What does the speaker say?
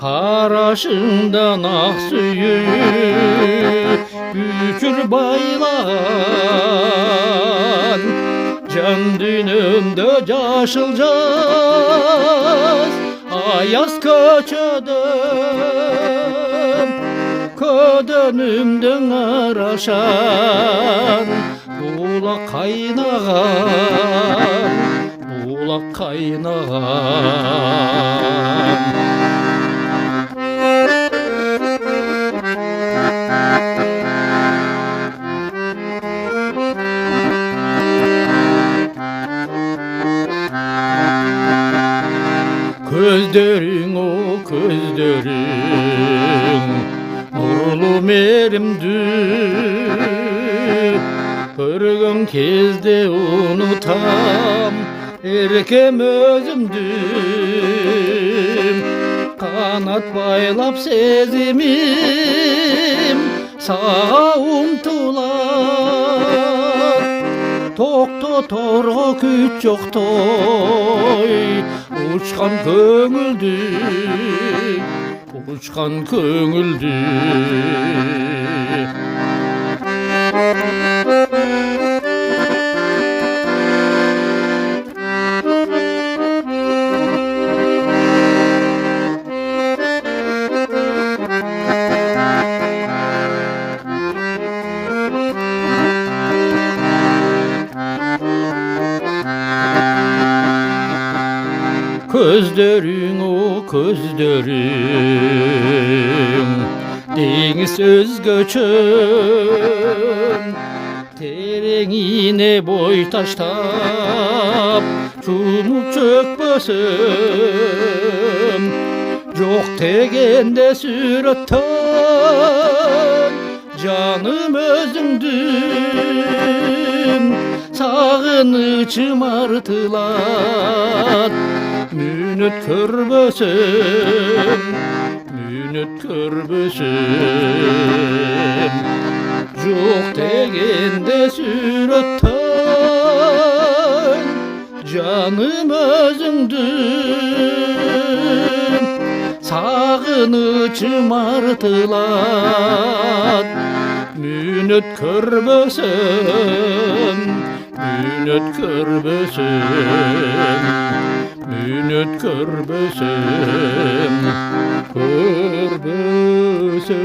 Қарашыңдан ақ сүйіп күшір байлан, жан дүниемде жашыл жаз аяз көчөдім, көдөнүмдүн арашан булак кайнаган, булак кайнаган. Көздөрүң, о көздөрүң, нурлуу мээримдүү, көргөн кезде унутам эркем өзүмдү. Канат байлап сезимим сага умтулат, токтоторго күч жоктой учкан көңүлдү, учкан көңүлдү. Көздөрүң, о көздөрүң, деңиз өзгөчө, тереңине бой таштап чумуп чөкпөсөм, жок дегенде сүрөттөн жаным өзүңдү. Сагынычым артылат, мүнөт көрбөсөм, мүнөт көрбөсөм, жок дегенде сүрөттөн жаным өзүңдү. Сагынычым артылат, мүнөт көрбөсөм, мүнөт көрбөсөм, мүнөт көрбөсөм, көрбөсөм.